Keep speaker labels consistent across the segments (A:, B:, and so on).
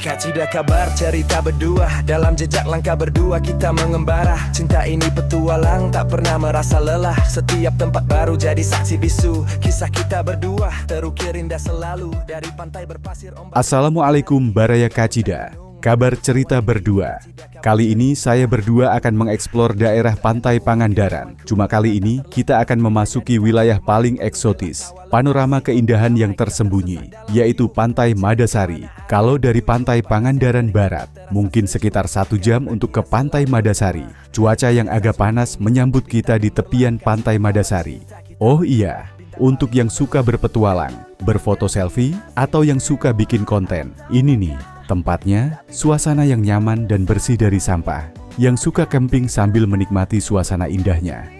A: Kacida kabar cerita berdua, dalam jejak langkah berdua kita mengembara. Cinta ini petualang, tak pernah merasa lelah. Setiap tempat baru jadi saksi bisu. Kisah kita berdua terukir indah selalu dari pantai berpasir ombak.
B: Assalamualaikum Baraya Kacida, kabar cerita berdua. Kali ini saya berdua akan mengeksplor daerah Pantai Pangandaran. Cuma kali ini kita akan memasuki wilayah paling eksotis, panorama keindahan yang tersembunyi, yaitu Pantai Madasari. Kalau dari Pantai Pangandaran Barat, mungkin sekitar 1 jam untuk ke Pantai Madasari. Cuaca yang agak panas menyambut kita di tepian Pantai Madasari. Oh iya, untuk yang suka berpetualang, berfoto selfie, atau yang suka bikin konten, ini nih tempatnya. Suasana yang nyaman dan bersih dari sampah. Yang suka camping sambil menikmati suasana indahnya.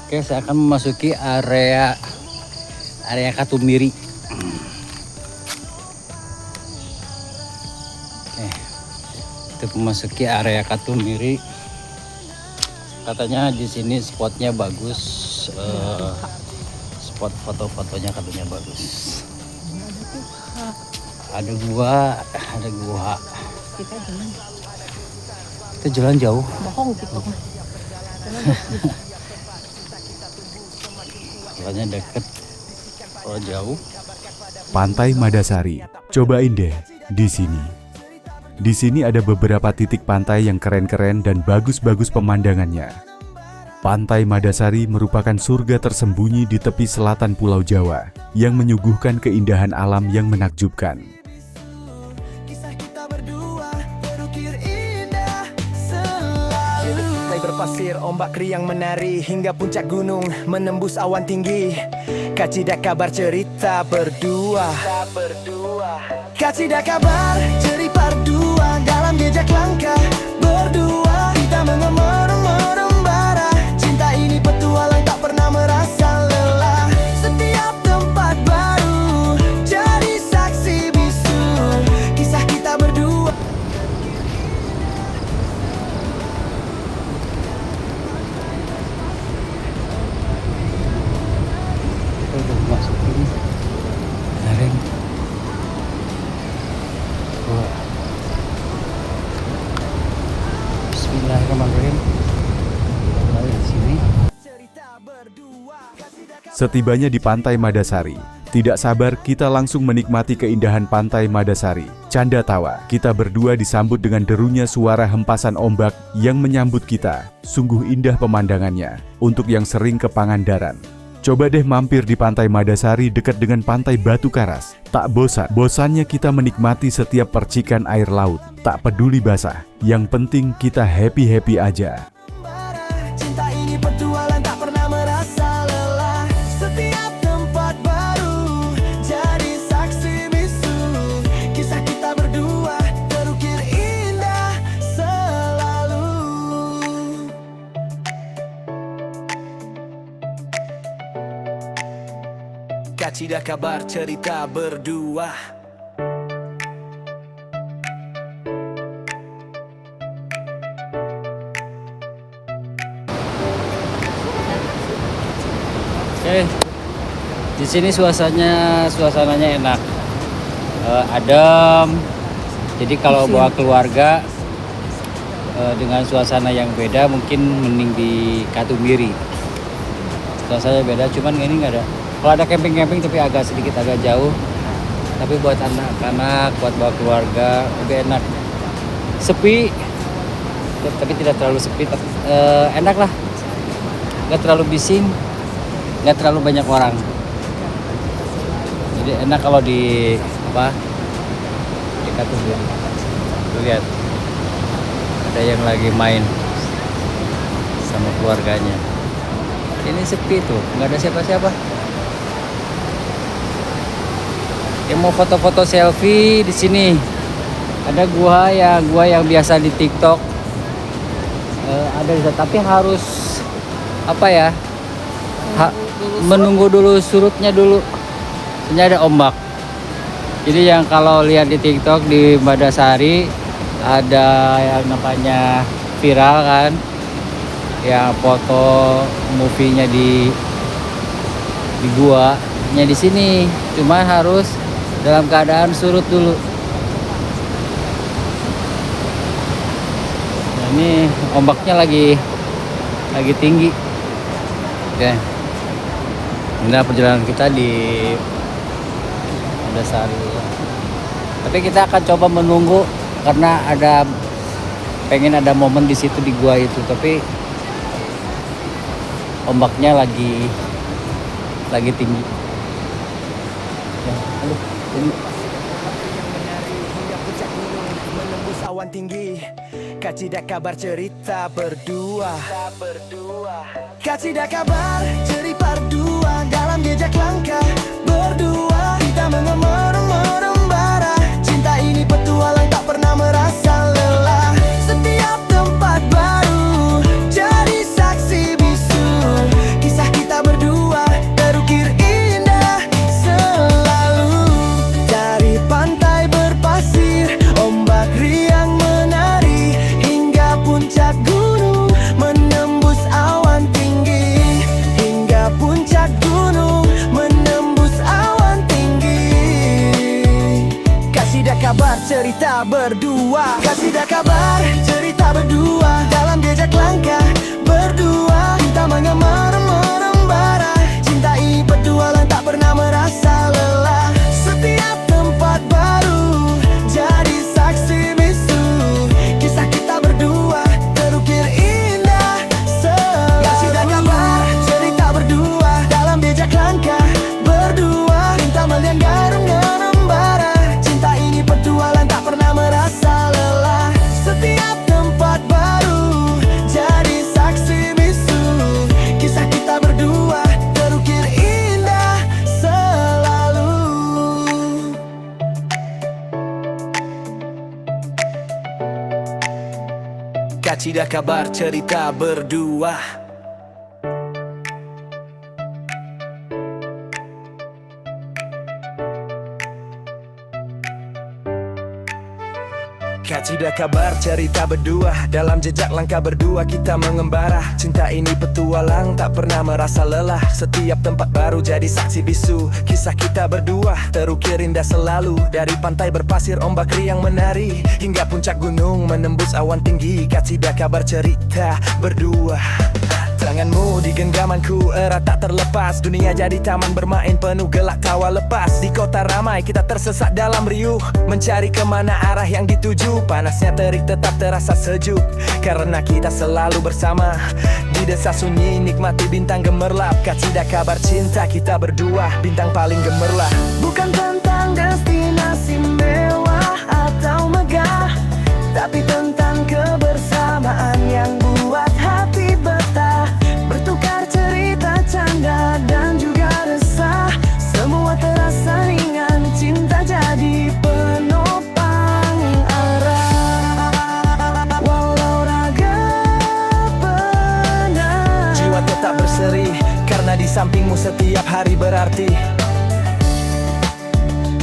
C: Oke, saya akan memasuki area Katumiri. Oke, untuk memasuki area Katumiri, katanya di sini spotnya bagus, spot foto-fotonya katanya bagus. Ada gua. Kita jalan jauh.
D: Bohong gitu.
C: Jalannya deket, kalau jauh.
B: Pantai Madasari, cobain deh di sini. Di sini ada beberapa titik pantai yang keren-keren dan bagus-bagus pemandangannya. Pantai Madasari merupakan surga tersembunyi di tepi selatan Pulau Jawa yang menyuguhkan keindahan alam yang menakjubkan.
A: Berpasir, ombak riang menari hingga puncak gunung menembus awan tinggi. Kacida kabar cerita berdua. Kacida kabar cerita berdua, dalam jejak langkah berdua kita mengembara. Cinta ini petualang, tak pernah merasa lelah. Setiap tempat baru jadi saksi bisu kisah kita berdua.
C: Udah masuk ini. Keren. Wah. Bismillahirrahmanirrahim. Mulai di sini.
B: Setibanya di Pantai Madasari, tidak sabar kita langsung menikmati keindahan Pantai Madasari. Canda tawa, kita berdua disambut dengan derunya suara hempasan ombak yang menyambut kita. Sungguh indah pemandangannya untuk yang sering ke Pangandaran. Coba deh mampir di Pantai Madasari dekat dengan Pantai Batu Karas. Tak bosannya kita menikmati setiap percikan air laut. Tak peduli basah, yang penting kita happy-happy aja.
A: Cinta ini petualang, tak pernah merasa lelah. Setiap tempat baru jadi saksi bisu kisah kita berdua terukir indah selalu. Kacida kabar cerita berdua.
C: Oke, di sini suasananya enak, adem. Jadi kalau bawa keluarga dengan suasana yang beda, mungkin mending di Katumiri. Suasananya beda, cuman ini nggak ada. Kalau ada camping-camping tapi sedikit agak jauh. Tapi buat anak-anak, buat bawa keluarga lebih enak. Sepi, tapi tidak terlalu sepi. Enak lah, nggak terlalu bising. Nggak terlalu banyak orang, jadi enak kalau di Katumiri. Tuh lihat, ada yang lagi main sama keluarganya. Ini sepi tuh, nggak ada siapa-siapa. Yang mau foto-foto selfie di sini ada gua yang biasa di TikTok. Ada, tapi harus menunggu dulu surutnya dulu. Ini ada ombak. Jadi yang kalau lihat di TikTok di Madasari ada yang namanya viral kan, yang foto movie-nya di gua nya di sini. Cuma harus dalam keadaan surut dulu. Ini ombaknya lagi tinggi. Oke. Inilah perjalanan kita di dasar. Tapi kita akan coba menunggu karena pengen ada momen di situ di gua itu, tapi ombaknya lagi tinggi. Ya, aduh, ini.
A: Hingga puncak gunung menembus awan tinggi. Kacida kabar cerita berdua. Kacida kabar cerita berdua dalam jejak langkah berdua. Kita mengembara. Cinta ini petualang tak pernah merasa lelah. Setiap tempat baru jadi saksi bisu. Kisah kita berdua terukir indah selalu. Dari pantai berpasir, ombak riang menari, hingga puncak gunung menembus awan tinggi. Hingga puncak gunung menembus awan tinggi. Kasidah kabar cerita berdua. Kasidah kabar cerita berdua dalam jejak langkah berdua. Kita mengembara. Cinta ini petualang tak pernah merasa lelah. Setiap tempat baru jadi saksi bisu. Kisah kita berdua terukir indah selalu. Kasidah kabar cerita berdua dalam jejak langkah berdua. Kita melihat garum mengembara. Cinta ini petualang tak pernah merasa lelah. Setiap tempat baru jadi saksi bisu. Kisah kita berdua terukir indah selalu. Kacida kabar cerita berdua. Kacida kabar cerita berdua dalam jejak langkah berdua. Kita mengembara. Cinta ini petualang tak pernah merasa lelah. Setiap tempat baru jadi saksi bisu. Kisah kita berdua terukir indah selalu. Dari pantai berpasir, ombak riang menari, hingga puncak gunung menembus awan tinggi. Kacida kabar cerita berdua. Tanganmu di genggamanku erat tak terlepas. Dunia jadi taman bermain penuh gelak tawa lepas. Di kota ramai kita tersesat dalam riuh, mencari kemana arah yang dituju. Panasnya terik tetap terasa sejuk, karena kita selalu bersama. Di desa sunyi nikmati bintang gemerlap. Kacida kabar cinta kita berdua, bintang paling gemerlap. Bukan tentang destinasi mewah atau megah, tapi tentang kebersamaan yang buat hati betah. Bertukar cerita canda dan juga resah, semua terasa ringan. Cinta jadi penopang arah. Walau raga penat, jiwa tetap berseri, karena di sampingmu setiap hari berarti.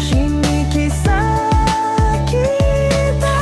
A: Ini kisah kita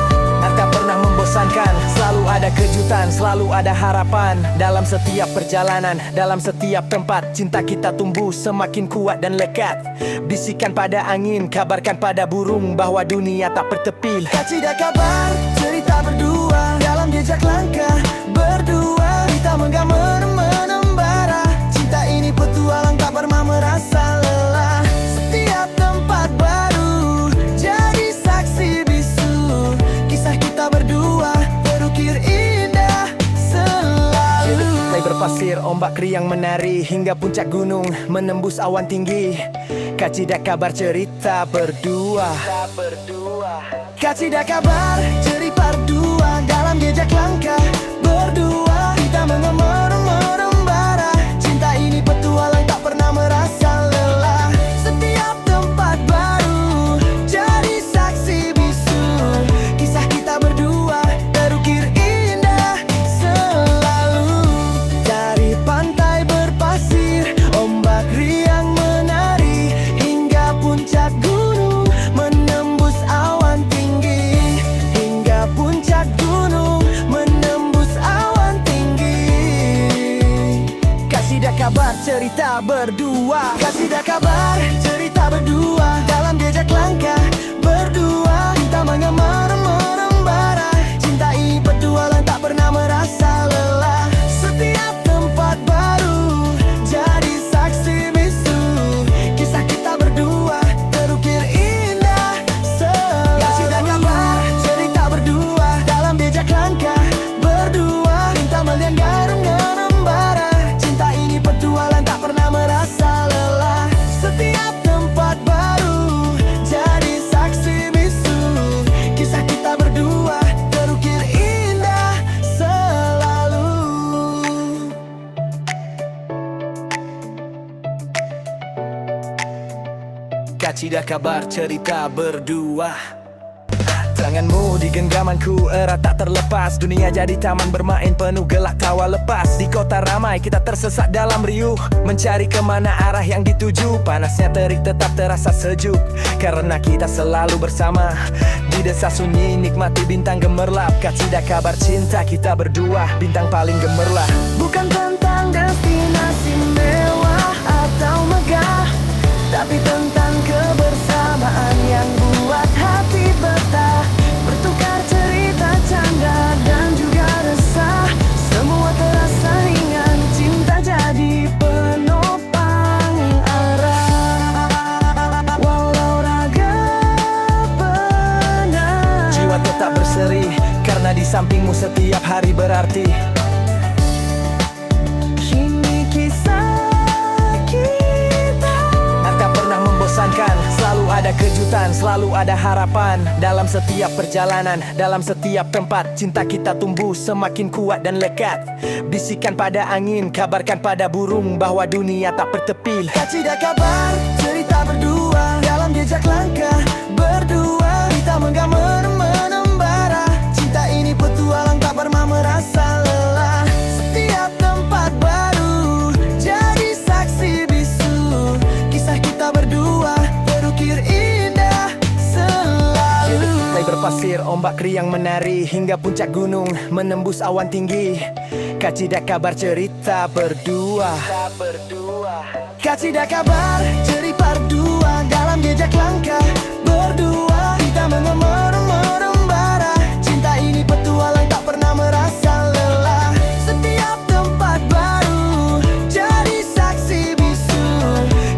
A: tak pernah membosankan. Selalu ada kejutan, selalu ada harapan. Dalam setiap perjalanan, dalam setiap tempat, cinta kita tumbuh semakin kuat dan lekat. Bisikan pada angin, kabarkan pada burung bahwa dunia tak bertepi. Kacida kabar cerita berdua dalam jejak langkah berdua. Kita mengembara. Cinta ini petualang tak pernah merasa lelah. Setiap tempat baru jadi saksi bisu. Kisah kita berdua terukir indah selalu. Pantai berpasir, ombak riang menari, hingga puncak gunung menembus awan tinggi. Kacida kabar cerita berdua. Kacida kabar cerita berdua dalam jejak langkah berdua. Kita mengembara. Cinta ini petualang tak pernah merasa lelah. Setiap tempat baru jadi saksi bisu. Kisah kita berdua terukir indah selalu. Dari pantai berpasir, ombak riang menari, hingga puncak gunung menembus awan tinggi. Hingga puncak gunung menembus awan tinggi. Kasidah kabar cerita berdua. Kasidah kabar cerita berdua dalam jejak langkah berdua. Kita mengembara. Cinta ini petualang tak pernah Kacida kabar cerita berdua. Tanganmu di genggamanku erat tak terlepas. Dunia jadi taman bermain penuh gelak tawa lepas. Di kota ramai kita tersesat dalam riuh, mencari kemana arah yang dituju. Panasnya terik tetap terasa sejuk, karena kita selalu bersama. Di desa sunyi nikmati bintang gemerlap. Kacida kabar cinta kita berdua, bintang paling gemerlap. Bukan tentang destinasi mewah atau megah, tapi tentang kebersamaan yang buat hati betah. Bertukar cerita canda dan juga resah, semua terasa ringan. Cinta jadi penopang arah. Walau raga penat, jiwa tetap berseri, karena di sampingmu setiap hari berarti. Ini kisah kita, tak pernah membosankan. Selalu ada kejutan, selalu ada harapan. Dalam setiap perjalanan, dalam setiap tempat, cinta kita tumbuh semakin kuat dan lekat. Bisikan pada angin, kabarkan pada burung bahwa dunia tak bertepi. Kacida kabar, cerita berdua, dalam jejak langkah berdua. Kita menggambar menembara, cinta ini petualang tak pernah merasa lelah. Setiap tempat baru jadi saksi bisu, kisah kita berdua terukir indah selalu. Pantai berpasir, ombak riang menari, hingga puncak gunung menembus awan tinggi. Kacida kabar cerita berdua. Kacida kabar cerita berdua, dalam jejak langkah berdua. Kita mengembara, cinta ini petualang tak pernah merasa lelah. Setiap tempat baru jadi saksi bisu,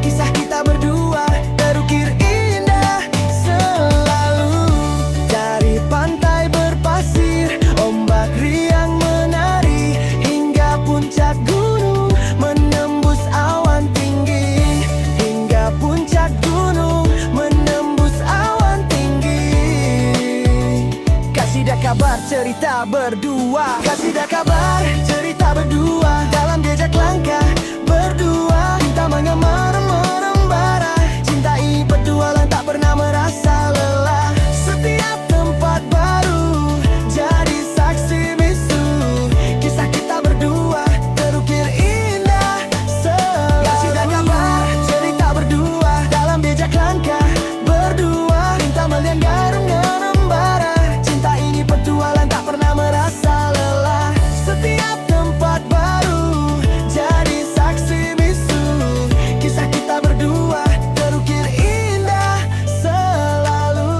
A: kisah kita berdua terukir indah selalu. Dari pantai berpasir, ombak riang menari, hingga puncak gunung menembus awan tinggi. Hingga puncak gunung menembus awan tinggi. Kacida kabar cerita berdua. Kacida kabar cerita berdua, dalam jejak langkah berdua. Kita mengembara, cinta ini petualang tak pernah merasa lelah. Setiap tempat baru jadi saksi bisu, kisah kita berdua terukir indah selalu. Kacida kabar cerita berdua, dalam jejak langkah berdua. Kita melihat garum mengembara, cinta ini petualang tak pernah merasa lelah. Setiap tempat baru jadi saksi bisu, kisah kita berdua terukir indah selalu.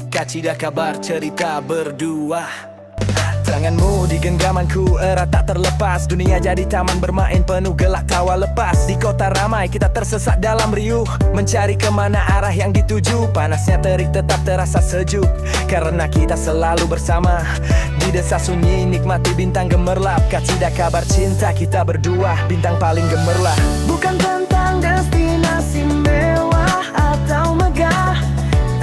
A: Kacida kabar cerita berdua. Tanganmu di genggamanku erat tak terlepas. Dunia jadi taman bermain penuh gelak tawa lepas. Di kota ramai kita tersesat dalam riuh, mencari kemana arah yang dituju. Panasnya terik tetap terasa sejuk, karena kita selalu bersama. Di desa sunyi nikmati bintang gemerlap. Kacida kabar cinta kita berdua, bintang paling gemerlap. Bukan tentang destinasi mewah atau megah,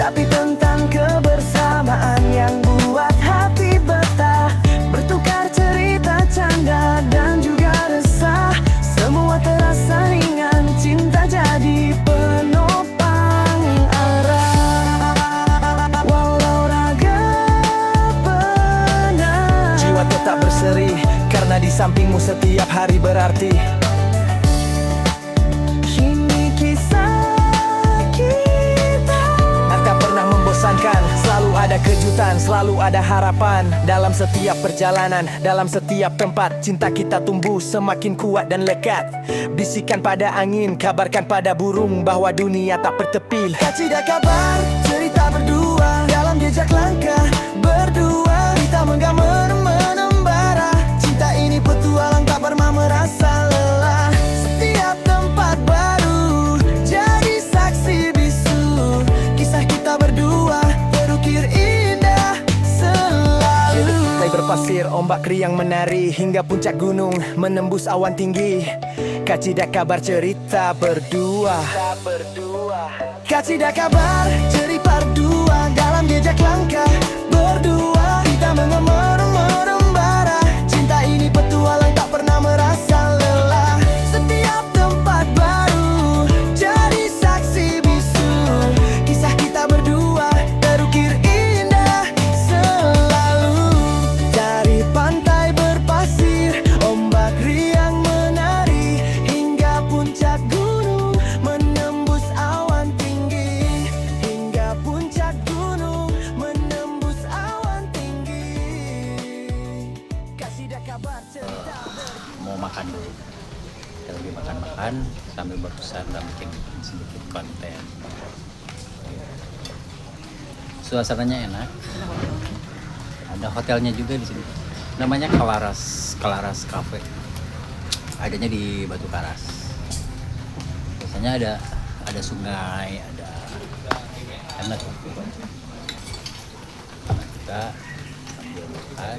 A: tapi tentang kebersamaan yang buat hati betah. Bertukar cerita canda dan juga resah, semua terasa ringan. Cinta jadi penopang arah. Walau raga penat, jiwa tetap berseri, karena di sampingmu setiap hari berarti. Ini kisah kita, tak pernah membosankan. Selalu ada kejutan, selalu ada harapan. Dalam setiap perjalanan, dalam setiap tempat, cinta kita tumbuh semakin kuat dan lekat. Bisikan pada angin, kabarkan pada burung bahwa dunia tak bertepi. Kacida kabar cerita berdua, dalam jejak langkah berdua. Kita menggambar menembara, cinta ini petualang tak pernah merasa lelah. Setiap tempat baru jadi saksi bisu, kisah kita berdua terukir indah selalu. Pantai berpasir, ombak riang menari, hingga puncak gunung menembus awan tinggi. Kacida kabar cerita berdua. Kacida kabar cerita berdua, dalam jejak langkah berdua. Kita mengembara, cinta ini petualang tak pernah
C: bahan sambil berusaha bikin sedikit konten. Suasananya enak. Ada hotelnya juga di sini. Namanya Kalaras Cafe. Adanya di Batu Karas. Biasanya ada sungai, ada enak. Kita sambil makan,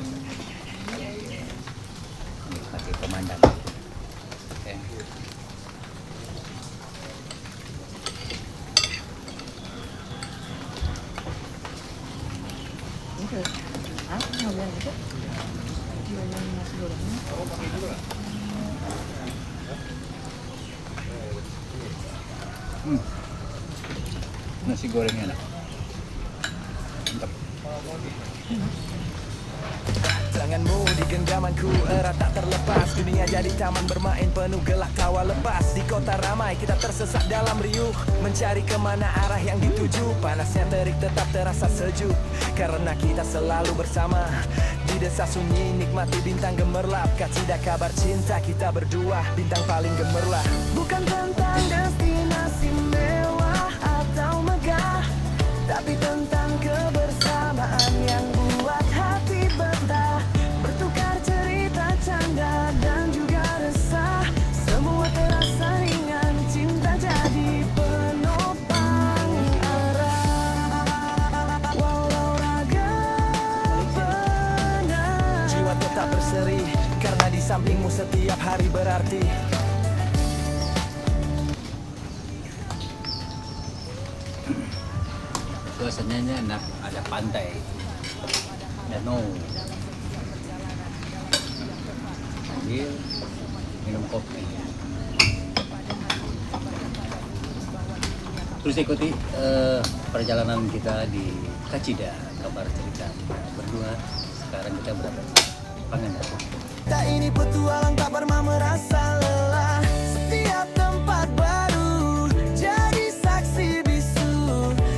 C: menikmati pemandangan. Oke. Nasi gorengnya enak. Mantap.
A: Tanganmu di genggamanku erat tak terlepas. Dunia jadi taman bermain penuh gelak tawa lepas. Di kota ramai kita tersesat dalam riuh, mencari kemana arah yang dituju. Panasnya terik tetap terasa sejuk, karena kita selalu bersama. Di desa sunyi nikmati bintang gemerlap. Kacida kabar cinta kita berdua, bintang paling gemerlap. Bukan tentang destinasi mewah atau megah, tapi tentang kebersamaan yang buat hati betah. Bertukar cerita canda dan juga resah, semua terasa ringan. Cinta jadi penopang arah, walau raga benar. Jiwa tetap berseri, karena di sampingmu setiap hari berarti.
C: Suasananya enak, ada pantai, danau, sambil minum kopi. Terus ikuti perjalanan kita di Kacida, kabar cerita kita berdua. Sekarang kita berada di Pangandaran.
A: Kita ini petualang tak pernah merasa lelah. Setiap tempat baru jadi saksi bisu.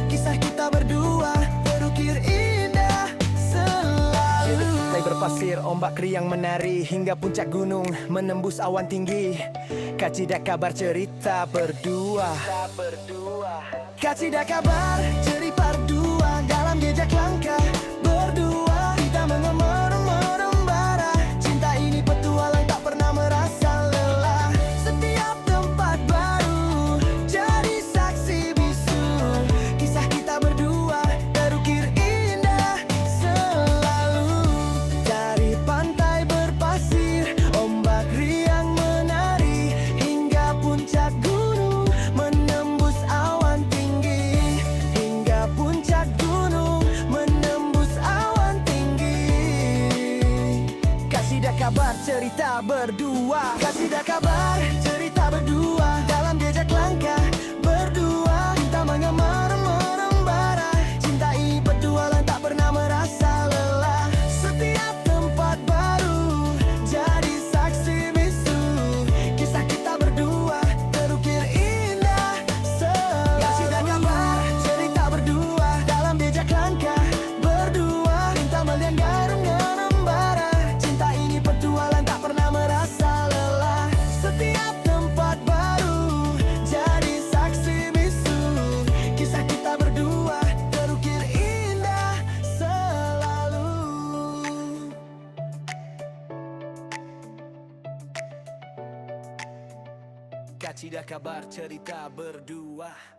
A: Kisah kita berdua terukir indah selalu. Pantai berpasir, ombak riang menari, hingga puncak gunung menembus awan tinggi. Kacida kabar cerita berdua. Kacida kabar cerita berdua, dalam jejak langkah berdua kita mengembara. Cinta ini petualang tak pernah merasa lelah. Setiap tempat baru jadi saksi bisu. Kisah kita berdua terukir indah selalu. Dari pantai berpasir, ombak riang menari, hingga puncak gunung menembus awan tinggi. Hingga puncak gunung menembus awan tinggi. Kacida kabar cerita berdua. Kacida kabar cerita berdua, dalam jejak langkah berdua kita mengembara. Cinta ini petualang tak pernah merasa lelah. Setiap tempat baru jadi saksi bisu. Kisah kita berdua terukir indah selalu. Kacida kabar cerita berdua, dalam jejak langkah berdua kita melihat garum mengembara. Cinta ini petualang tak pernah merasa lelah. Setiap tempat baru jadi saksi bisu. Kisah kita berdua terukir indah selalu. Kacida kabar cerita berdua.